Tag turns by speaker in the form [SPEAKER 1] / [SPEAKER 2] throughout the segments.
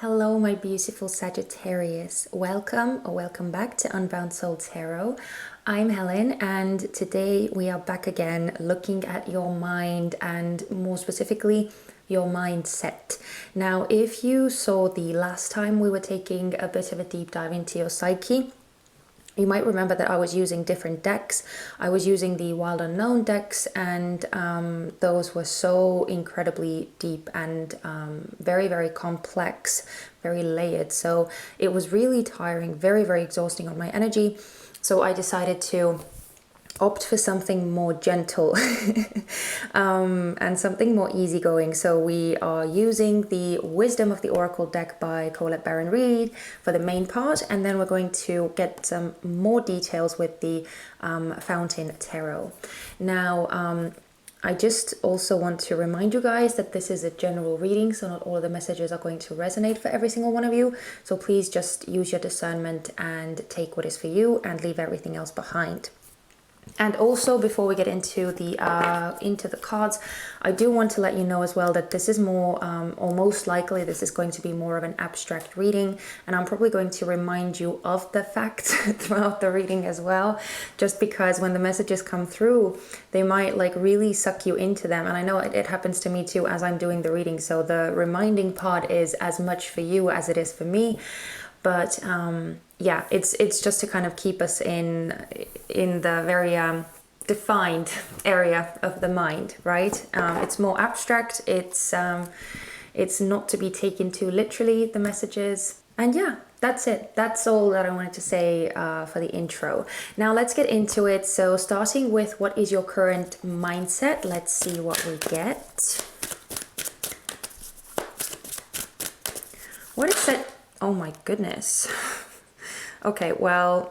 [SPEAKER 1] Hello, my beautiful Sagittarius. Welcome or welcome back to Unbound Soul Tarot. I'm Helen, and today we are back again looking at your mind and more specifically your mindset. Now, if you saw the last time we were taking a bit of a deep dive into your psyche, you might remember that I was using different decks. I was using the Wild Unknown decks, and those were so incredibly deep and very, very complex, very layered. So it was really tiring, very, very exhausting on my energy. So I decided to opt for something more gentle and something more easygoing. So we are using the Wisdom of the Oracle deck by Colette Baron Reid for the main part, and then we're going to get some more details with the Fountain Tarot. Now, I just also want to remind you guys that this is a general reading, so not all of the messages are going to resonate for every single one of you. So please just use your discernment and take what is for you and leave everything else behind. And also, before we get into the cards, I do want to let you know as well that this is more, or most likely this is going to be more of an abstract reading, and I'm probably going to remind you of the facts throughout the reading as well, just because when the messages come through, they might like really suck you into them. And I know it happens to me too as I'm doing the reading, so the reminding part is as much for you as it is for me. But yeah, it's just to kind of keep us in the very defined area of the mind, right? It's more abstract. It's not to be taken too literally, the messages. And yeah, that's it. That's all that I wanted to say for the intro. Now let's get into it. So starting with what is your current mindset? Let's see what we get. What is it? Oh my goodness. Okay, well,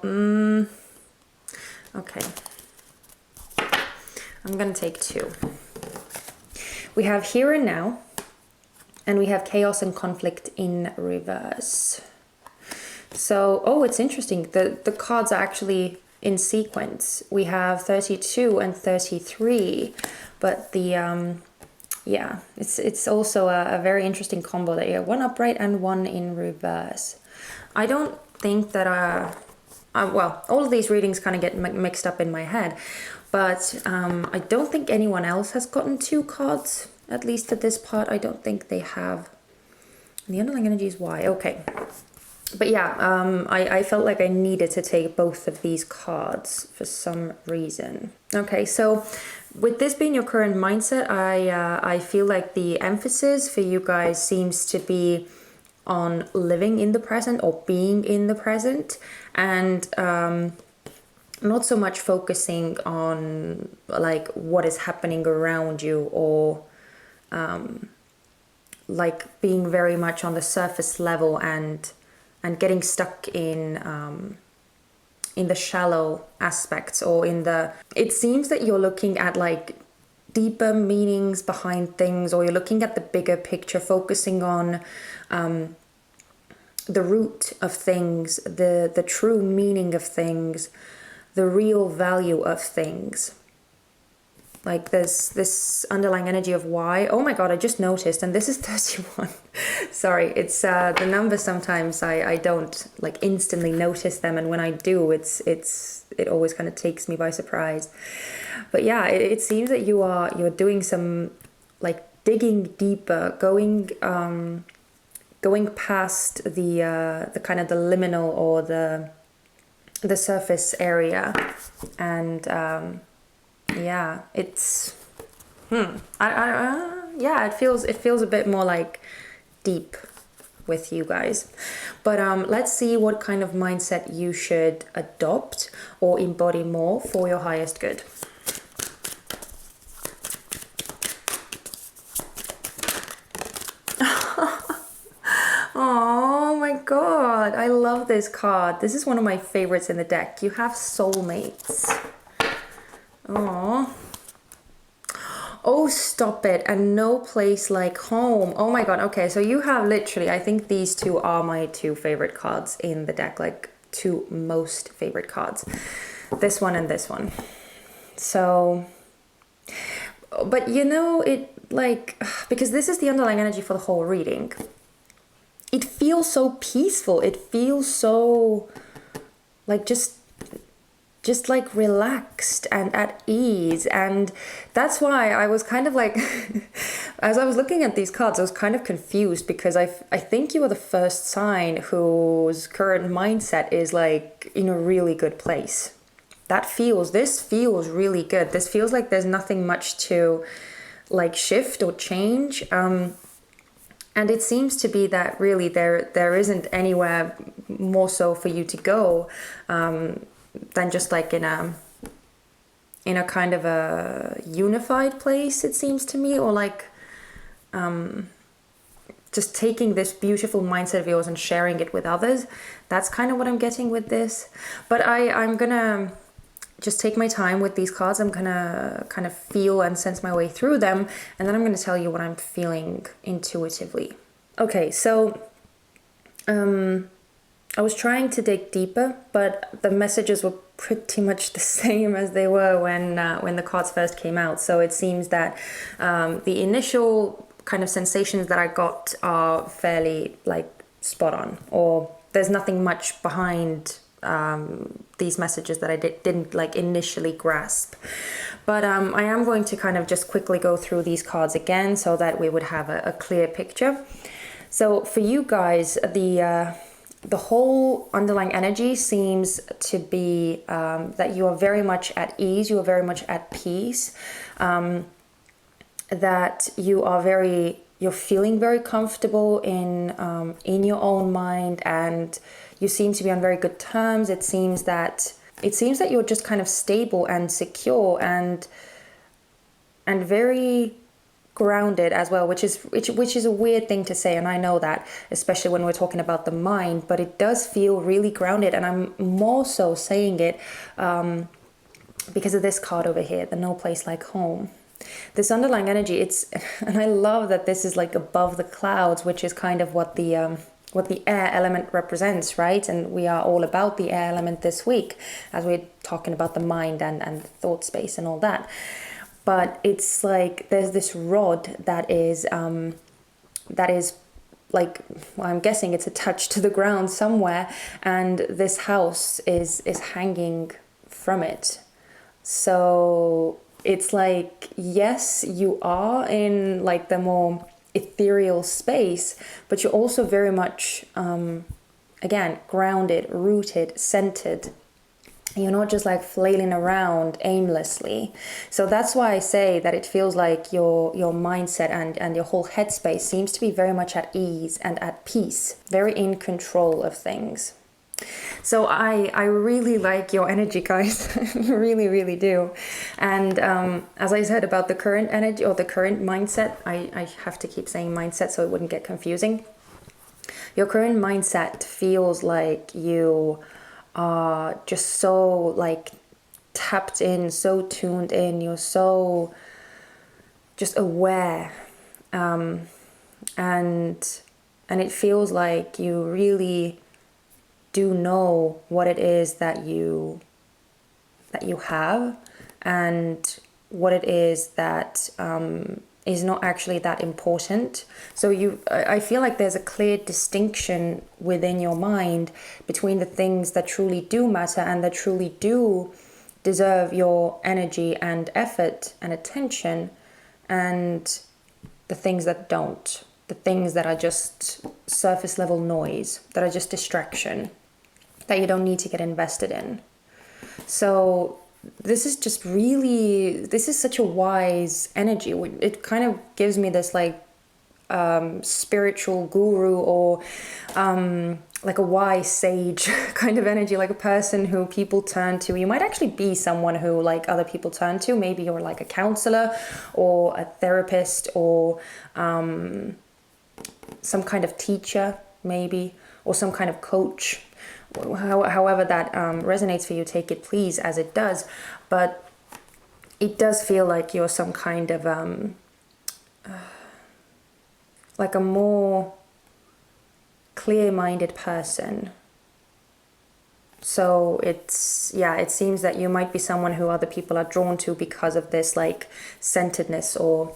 [SPEAKER 1] okay. I'm gonna take two. We have here and now, and we have chaos and conflict in reverse. So, oh, it's interesting. The cards are actually in sequence. We have 32 and 33, but the yeah, it's also a very interesting combo that you have one upright and one in reverse. I don't think that well, all of these readings kind of get mixed up in my head, but I don't think anyone else has gotten two cards, at least for this part. I don't think they have. The underlying energy is why. Okay. But yeah, I felt like I needed to take both of these cards for some reason. Okay, so with this being your current mindset, I feel like the emphasis for you guys seems to be on living in the present or being in the present, and not so much focusing on like what is happening around you, or like being very much on the surface level and getting stuck in the shallow aspects, or in the, it seems that you're looking at like deeper meanings behind things, or you're looking at the bigger picture, focusing on the root of things, the true meaning of things, the real value of things. Like there's this underlying energy of why. Oh my god, I just noticed, and this is 31. Sorry, it's the numbers sometimes I don't like instantly notice them, and when I do, it always kind of takes me by surprise. But yeah, it seems that you're doing some like digging deeper, going past the kind of the liminal or the surface area, and yeah, it's yeah, it feels a bit more like deep with you guys. But let's see what kind of mindset you should adopt or embody more for your highest good. Oh my god, I love this card. This is one of my favorites in the deck. You have soulmates. Oh. Oh, stop it. And no place like home. Oh my god. Okay, so you have literally, I think these two are my two favorite cards in the deck, like two most favorite cards. This one and this one. So, but you know, it like, because this is the underlying energy for the whole reading. It feels feels so peaceful. It feels so like just like relaxed and at ease. And that's why I was kind of like, as I was looking at these cards, I was kind of confused, because I think you are the first sign whose current mindset is like in a really good place. This feels really good. This feels like there's nothing much to like shift or change. And it seems to be that really there isn't anywhere more so for you to go than just like in a kind of a unified place, it seems to me, or like just taking this beautiful mindset of yours and sharing it with others. That's kind of what I'm getting with this. But I'm gonna just take my time with these cards. I'm gonna kind of feel and sense my way through them, and then I'm gonna tell you what I'm feeling intuitively. Okay, so I was trying to dig deeper, but the messages were pretty much the same as they were when the cards first came out. So it seems that the initial kind of sensations that I got are fairly like spot on, or there's nothing much behind these messages that I didn't like initially grasp. But I am going to kind of just quickly go through these cards again so that we would have a clear picture. So for you guys, the whole underlying energy seems to be that you are very much at ease, you are very much at peace, that you're feeling very comfortable in your own mind, and you seem to be on very good terms. It seems that you're just kind of stable and secure and very grounded as well, which is a weird thing to say, and I know that, especially when we're talking about the mind, but it does feel really grounded. And I'm more so saying it because of this card over here, the No Place Like Home. This underlying energy, and I love that this is like above the clouds, which is kind of what the air element represents, right? And we are all about the air element this week, as we're talking about the mind and thought space and all that. But it's like there's this rod that is like, well, I'm guessing it's attached to the ground somewhere, and this house is hanging from it. So it's like, yes, you are in like the more ethereal space, but you're also very much again grounded, rooted, centered. You're not just like flailing around aimlessly. So that's why I say that it feels like your mindset and your whole headspace seems to be very much at ease and at peace, very in control of things. So I really like your energy, guys. I really, really do. And as I said about the current energy or the current mindset, I have to keep saying mindset so it wouldn't get confusing. Your current mindset feels like you are just so like tapped in, so tuned in, you're so just aware, and it feels like you really do know what it is that you have, and what it is that is not actually that important. So I feel like there's a clear distinction within your mind between the things that truly do matter and that truly do deserve your energy and effort and attention, and the things that don't, the things that are just surface level noise, that are just distraction, that you don't need to get invested in. So this is such a wise energy. It kind of gives me this like spiritual guru, or like a wise sage kind of energy, like a person who people turn to. You might actually be someone who like other people turn to. Maybe you're like a counselor or a therapist, or some kind of teacher maybe, or some kind of coach. However that resonates for you, take it please as it does. But it does feel like you're some kind of like a more clear-minded person. So it seems that you might be someone who other people are drawn to because of this like centeredness, or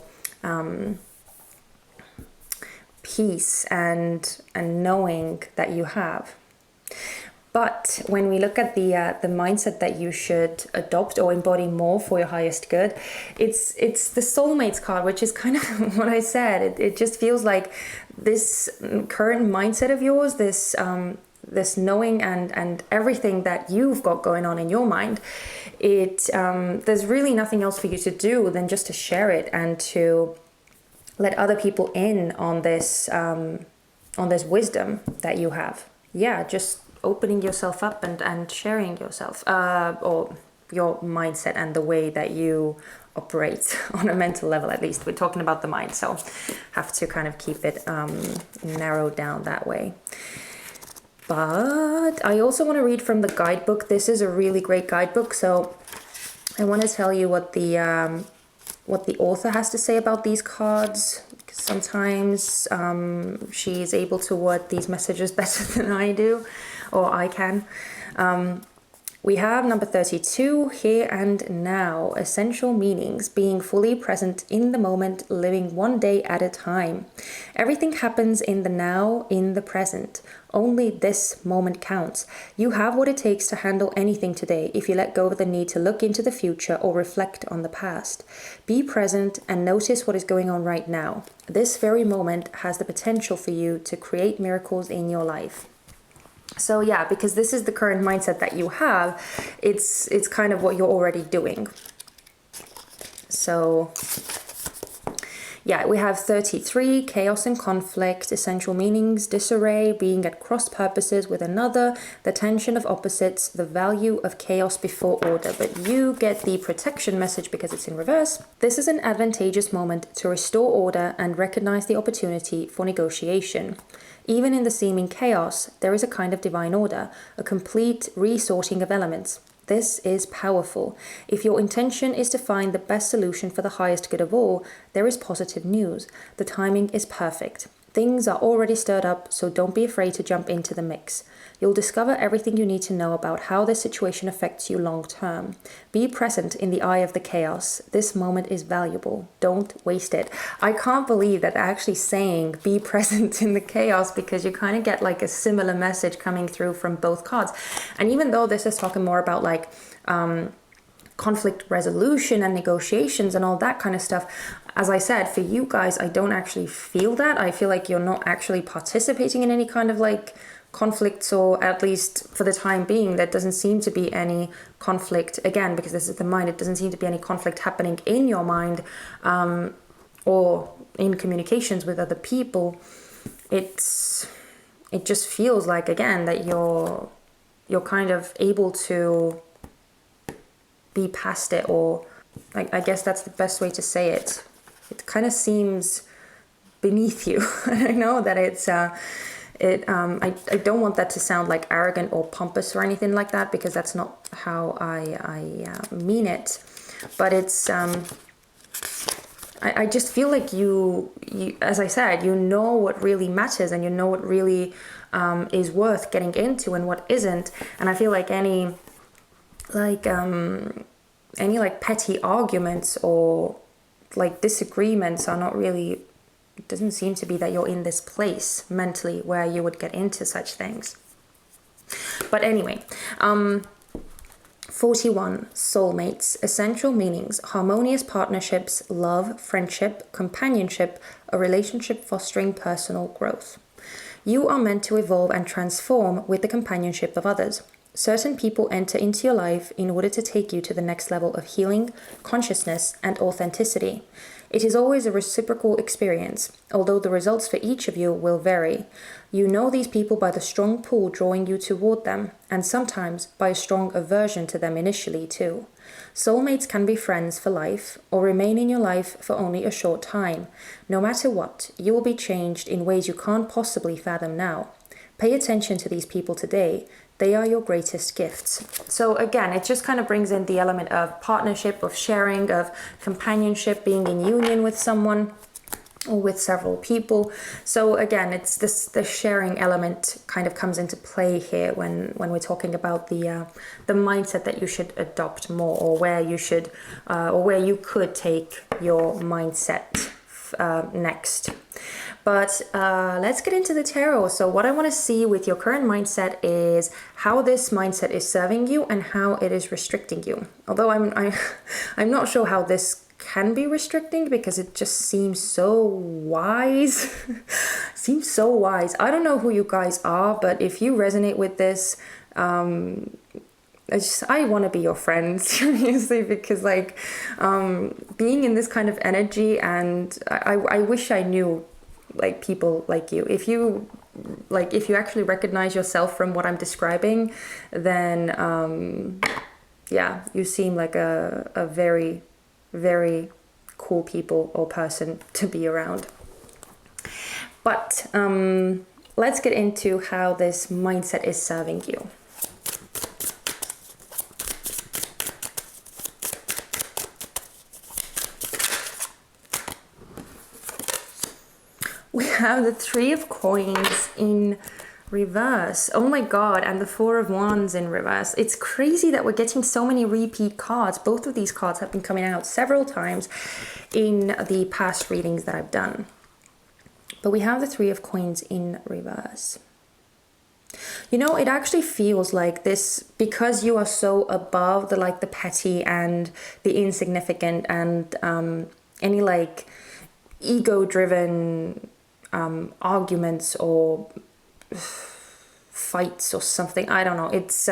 [SPEAKER 1] peace and knowing that you have. But when we look at the mindset that you should adopt or embody more for your highest good, it's the soulmates card, which is kind of what I said. It just feels like this current mindset of yours, this knowing and everything that you've got going on in your mind. There's really nothing else for you to do than just to share it and to let other people in on this wisdom that you have. Yeah, just opening yourself up and sharing yourself or your mindset and the way that you operate on a mental level. At least we're talking about the mind, so have to kind of keep it narrowed down that way. But I also want to read from the guidebook. This is a really great guidebook, so I want to tell you what the author has to say about these cards. Sometimes she is able to word these messages better than I do, or I can. We have number 32, here and now, essential meanings, being fully present in the moment, living one day at a time. Everything happens in the now, in the present. Only this moment counts. You have what it takes to handle anything today if you let go of the need to look into the future or reflect on the past. Be present and notice what is going on right now. This very moment has the potential for you to create miracles in your life. So yeah, because this is the current mindset that you have, it's kind of what you're already doing. So yeah, we have 33, chaos and conflict, essential meanings, disarray, being at cross purposes with another, the tension of opposites, the value of chaos before order. But you get the protection message because it's in reverse. This is an advantageous moment to restore order and recognize the opportunity for negotiation. Even in the seeming chaos, there is a kind of divine order, a complete resorting of elements. This is powerful. If your intention is to find the best solution for the highest good of all, there is positive news. The timing is perfect. Things are already stirred up, so don't be afraid to jump into the mix. You'll discover everything you need to know about how this situation affects you long term. Be present in the eye of the chaos. This moment is valuable. Don't waste it. I can't believe that they're actually saying be present in the chaos, because you kind of get like a similar message coming through from both cards. And even though this is talking more about like conflict resolution and negotiations and all that kind of stuff, as I said, for you guys, I don't actually feel that. I feel like you're not actually participating in any kind of like conflicts, or at least for the time being, there doesn't seem to be any conflict. Again, because this is the mind, it doesn't seem to be any conflict happening in your mind or in communications with other people. It just feels like, again, that you're kind of able to be past it, or I guess that's the best way to say it. It kind of seems beneath you. I know that it's I don't want that to sound like arrogant or pompous or anything like that, because that's not how I mean it. But it's I just feel like you, as I said, you know what really matters, and you know what really is worth getting into and what isn't. And I feel like any petty arguments or like disagreements are not really, it doesn't seem to be that you're in this place mentally where you would get into such things. But anyway, 41, soulmates, essential meanings, harmonious partnerships, love, friendship, companionship, a relationship fostering personal growth. You are meant to evolve and transform with the companionship of others. Certain people enter into your life in order to take you to the next level of healing, consciousness, and authenticity. It is always a reciprocal experience, although the results for each of you will vary. You know these people by the strong pull drawing you toward them, and sometimes by a strong aversion to them initially too. Soulmates can be friends for life, or remain in your life for only a short time. No matter what, you will be changed in ways you can't possibly fathom now. Pay attention to these people today. They are your greatest gifts. So again, it just kind of brings in the element of partnership, of sharing, of companionship, being in union with someone or with several people. So again, it's the sharing element kind of comes into play here when we're talking about the mindset that you should adopt more, or where you should or where you could take your mindset next. But let's get into the tarot. So what I want to see with your current mindset is how this mindset is serving you and how it is restricting you. Although I'm not sure how this can be restricting, because it just seems so wise. Seems so wise. I don't know who you guys are, but if you resonate with this, I want to be your friend, seriously, because like being in this kind of energy, and I wish I knew like people like you. If you actually recognize yourself from what I'm describing, then yeah, you seem like a very, very cool people or person to be around. But let's get into how this mindset is serving you. We have the Three of Coins in reverse. Oh my god, and the Four of Wands in reverse. It's crazy that we're getting so many repeat cards. Both of these cards have been coming out several times in the past readings that I've done. But we have the Three of Coins in reverse. You know, it actually feels like this, because you are so above the petty and the insignificant and any like ego-driven arguments or fights or something. I don't know. It's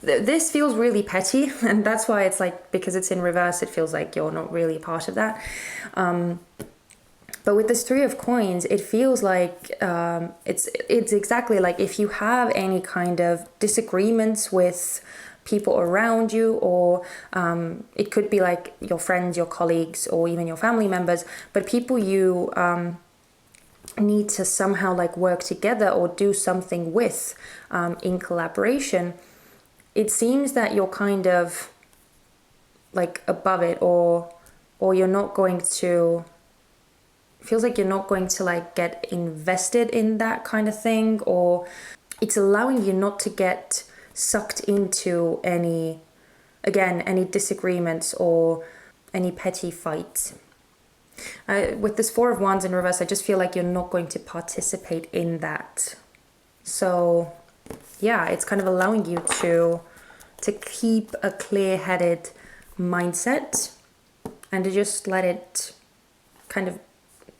[SPEAKER 1] this feels really petty, and that's why it's like, because it's in reverse, it feels like you're not really part of that. But with this Three of Coins, it feels like it's exactly like if you have any kind of disagreements with people around you, or it could be like your friends, your colleagues, or even your family members, but people you need to somehow like work together or do something with in collaboration. It seems that you're kind of like above it, or you're not going to, feels like you're not going to like get invested in that kind of thing, or it's allowing you not to get sucked into any disagreements or any petty fights. With this Four of Wands in reverse, I just feel like you're not going to participate in that. So yeah, it's kind of allowing you to keep a clear-headed mindset and to just let it kind of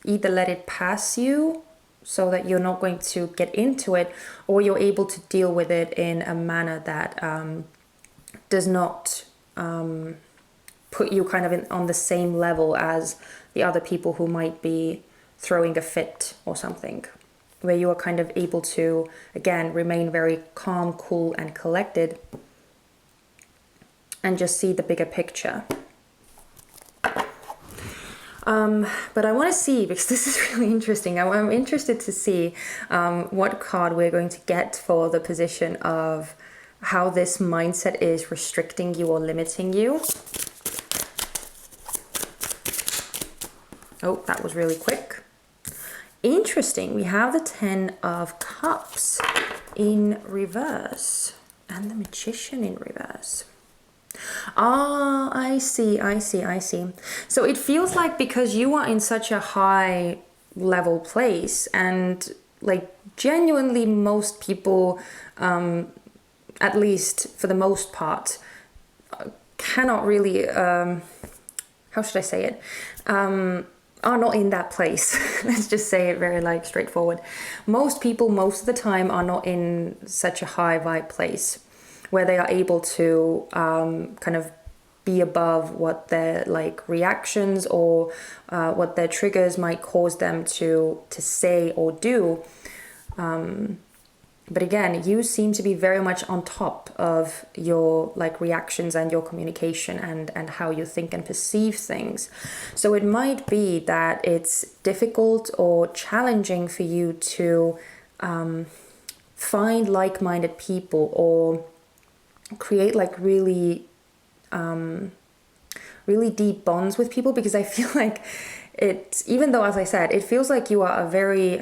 [SPEAKER 1] either let it pass you, so that you're not going to get into it, or you're able to deal with it in a manner that does not put you kind of on the same level as the other people who might be throwing a fit or something, where you are kind of able to, again, remain very calm, cool, and collected, and just see the bigger picture. But I want to see, because this is really interesting, I'm interested to see what card we're going to get for the position of how this mindset is restricting you or limiting you. Oh, that was really quick. Interesting. We have the Ten of Cups in reverse and the Magician in reverse. Ah, I see. So it feels like, because you are in such a high level place, and like genuinely most people, at least for the most part, cannot really, how should I say it? Are not in that place. Let's just say it very like straightforward. Most people most of the time are not in such a high vibe place where they are able to kind of be above what their like reactions or what their triggers might cause them to say or do. But again, you seem to be very much on top of your like reactions and your communication and how you think and perceive things. So it might be that it's difficult or challenging for you to find like-minded people or create like really deep bonds with people, because I feel like it's, even though, as I said, it feels like you are a very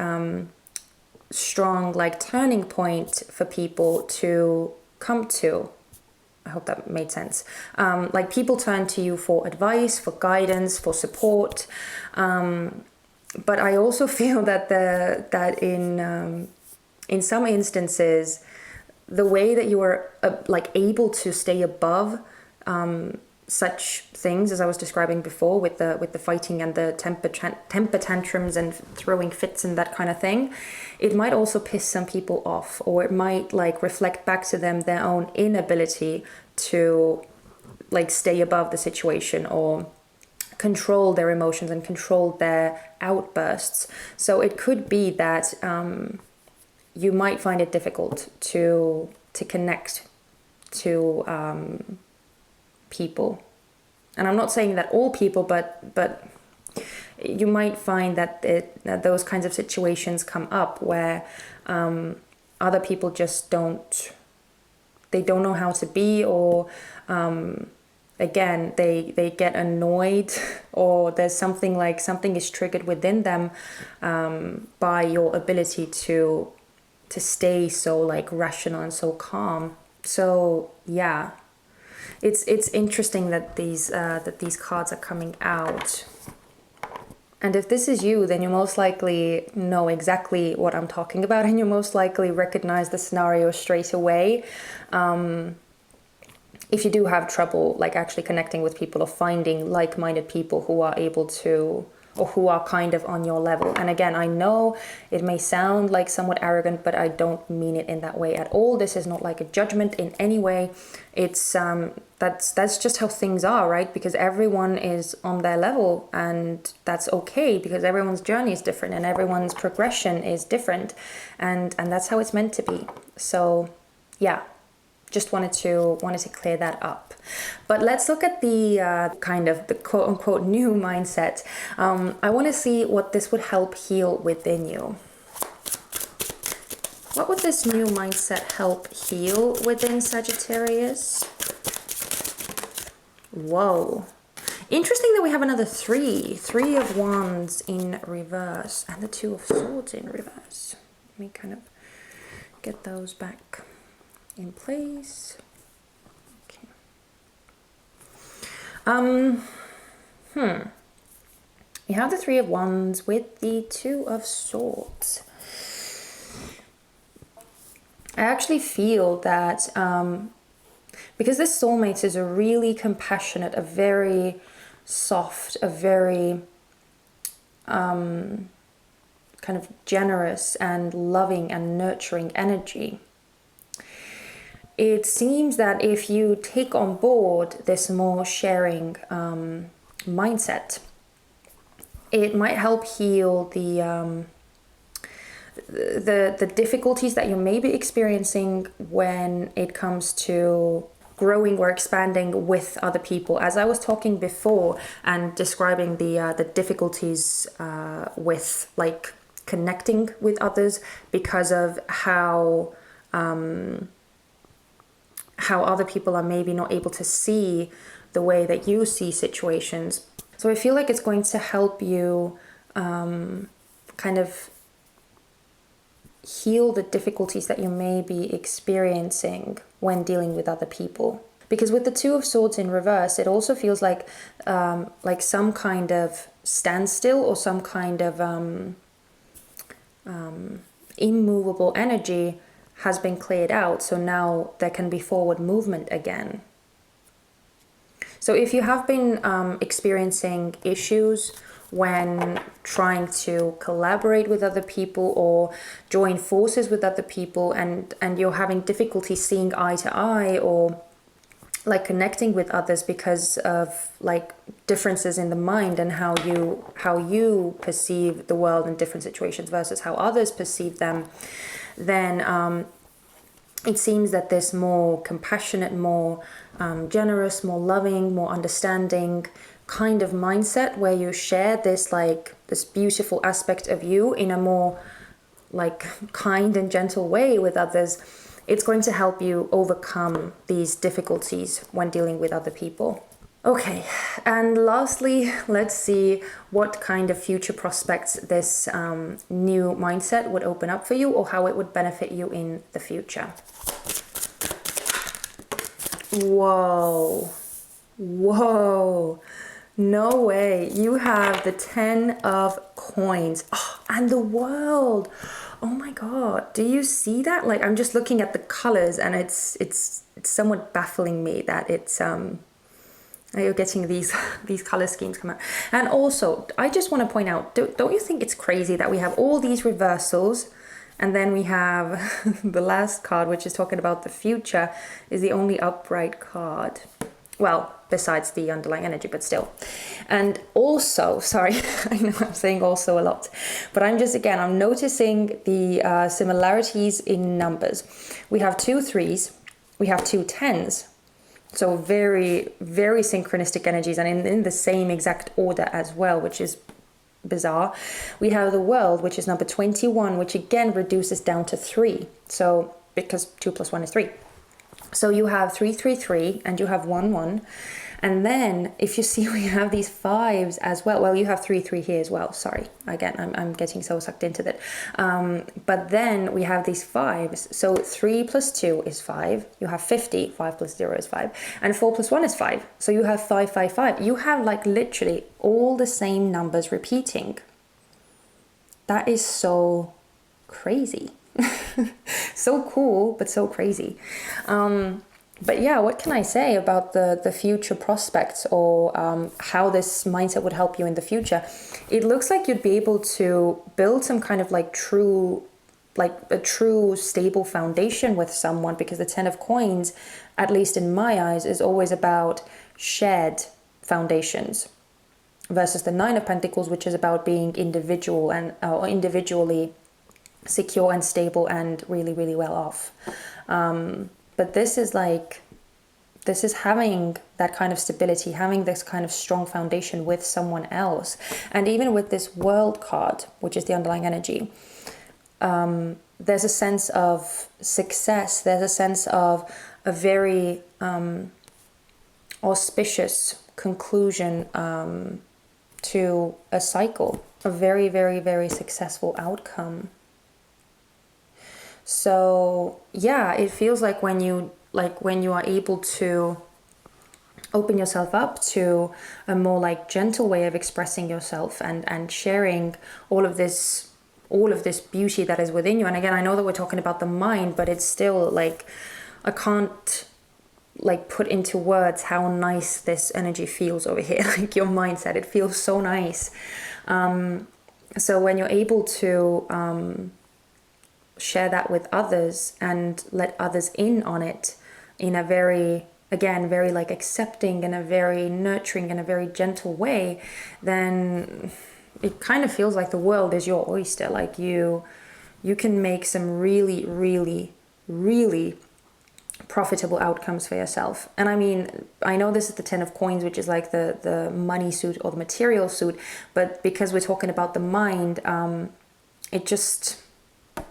[SPEAKER 1] strong like turning point for people to come to. I hope that made sense. Like people turn to you for advice, for guidance, for support. But I also feel that in some instances, the way that you are like able to stay above such things, as I was describing before, with the fighting and the temper tantrums and throwing fits and that kind of thing, it might also piss some people off, or it might like reflect back to them their own inability to like stay above the situation or control their emotions and control their outbursts. So it could be that you might find it difficult to connect to people. And I'm not saying that all people, but you might find that that those kinds of situations come up where other people just don't know how to be, or again, they get annoyed, or there's something is triggered within them by your ability to stay so like rational and so calm. So yeah, it's interesting that these cards are coming out. And if this is you, then you most likely know exactly what I'm talking about, and you most likely recognize the scenario straight away. If you do have trouble like actually connecting with people or finding like-minded people who are able to, or who are kind of on your level. And again, I know it may sound like somewhat arrogant, but I don't mean it in that way at all. This is not like a judgment in any way. It's that's just how things are, right? Because everyone is on their level, and that's okay, because everyone's journey is different and everyone's progression is different, and that's how it's meant to be. So yeah, just wanted to clear that up. But let's look at the kind of the quote-unquote new mindset. I want to see what this would help heal within you. What would this new mindset help heal within Sagittarius? Whoa. Interesting that we have another three of wands in reverse and the 2 of swords in reverse. Let me kind of get those back in place. Okay. You have the 3 of wands with the 2 of swords. I actually feel that because this soulmate is a really compassionate, a very soft, a very kind of generous and loving and nurturing energy, it seems that if you take on board this more sharing mindset, it might help heal the difficulties that you may be experiencing when it comes to growing or expanding with other people. As I was talking before and describing the difficulties with like connecting with others because of how other people are maybe not able to see the way that you see situations. So I feel like it's going to help you kind of heal the difficulties that you may be experiencing when dealing with other people. Because with the 2 of swords in reverse, it also feels like some kind of standstill or some kind of immovable energy has been cleared out. So now there can be forward movement again. So if you have been experiencing issues when trying to collaborate with other people or join forces with other people, and you're having difficulty seeing eye to eye or like connecting with others because of like differences in the mind and how you perceive the world in different situations versus how others perceive them, then it seems that this more compassionate, more generous, more loving, more understanding kind of mindset where you share this beautiful aspect of you in a more like kind and gentle way with others, it's going to help you overcome these difficulties when dealing with other people. Okay, and lastly, let's see what kind of future prospects this new mindset would open up for you, or how it would benefit you in the future. Whoa. No way. You have the 10 of coins. Oh, and the world. Oh my God. Do you see that? Like, I'm just looking at the colors and it's somewhat baffling me that it's you're getting these color schemes come out. And also, I just want to point out, don't you think it's crazy that we have all these reversals, and then we have the last card, which is talking about the future, is the only upright card. Well, besides the underlying energy, but still. And also, sorry, I know I'm saying also a lot, but I'm noticing the similarities in numbers. We have 2 3s, we have 2 10s. So very, very synchronistic energies, and in the same exact order as well, which is bizarre. We have the world, which is number 21, which again reduces down to 3. So because 2 plus 1 is 3. So you have 3 3 3 and you have 1 1. And then if you see, we have these 5s as well. Well, you have 3 3 here as well. Sorry, again, I'm getting so sucked into that. But then we have these 5s. So 3 plus 2 is 5. You have 50. 5 plus 0 is 5. And 4 plus 1 is 5. So you have 5 5 5. You have like literally all the same numbers repeating. That is so crazy. So cool, but so crazy. But yeah, what can I say about the future prospects, or how this mindset would help you in the future? It looks like you'd be able to build some kind of like a true stable foundation with someone, because the 10 of coins, at least in my eyes, is always about shared foundations, versus the 9 of pentacles, which is about being individual and individually secure and stable and really, really well off. But this is having that kind of stability, having this kind of strong foundation with someone else. And even with this world card, which is the underlying energy, there's a sense of success. There's a sense of a very auspicious conclusion to a cycle, a very, very, very successful outcome. So yeah, it feels like when you are able to open yourself up to a more like gentle way of expressing yourself and sharing all of this beauty that is within you. And again, I know that we're talking about the mind, but it's still like, I can't like put into words how nice this energy feels over here. Like your mindset, it feels so nice. So when you're able to share that with others and let others in on it in a very, again, very like accepting and a very nurturing and a very gentle way, then it kind of feels like the world is your oyster. Like you can make some really, really, really profitable outcomes for yourself. And I mean, I know this is the 10 of coins, which is like the money suit or the material suit, but because we're talking about the mind, it just,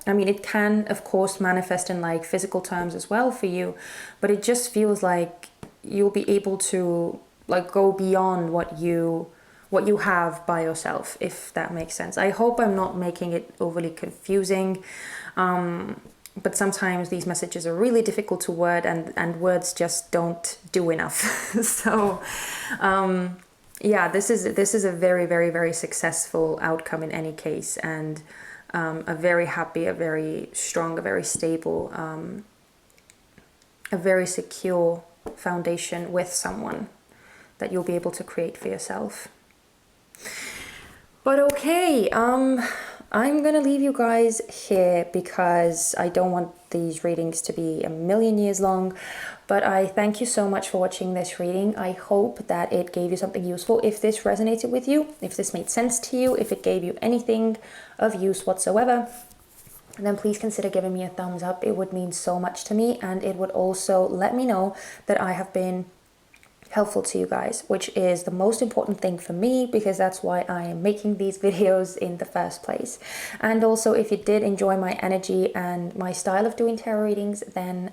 [SPEAKER 1] I mean, it can, of course, manifest in like physical terms as well for you, but it just feels like you'll be able to like go beyond what you have by yourself, if that makes sense. I hope I'm not making it overly confusing, but sometimes these messages are really difficult to word, and words just don't do enough. So yeah, this is a very, very, very successful outcome in any case, and a very happy, a very strong, a very stable, a very secure foundation with someone that you'll be able to create for yourself. But okay, I'm gonna leave you guys here because I don't want these readings to be a million years long. But I thank you so much for watching this reading. I hope that it gave you something useful. If this resonated with you, if this made sense to you, if it gave you anything of use whatsoever, then please consider giving me a thumbs up. It would mean so much to me, and it would also let me know that I have been helpful to you guys, which is the most important thing for me, because that's why I am making these videos in the first place. And also, if you did enjoy my energy and my style of doing tarot readings, then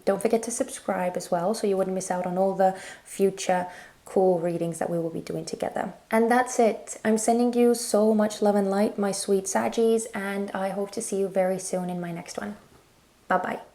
[SPEAKER 1] don't forget to subscribe as well, so you wouldn't miss out on all the future cool readings that we will be doing together. And that's it. I'm sending you so much love and light, my sweet Saggies, and I hope to see you very soon in my next one. Bye bye.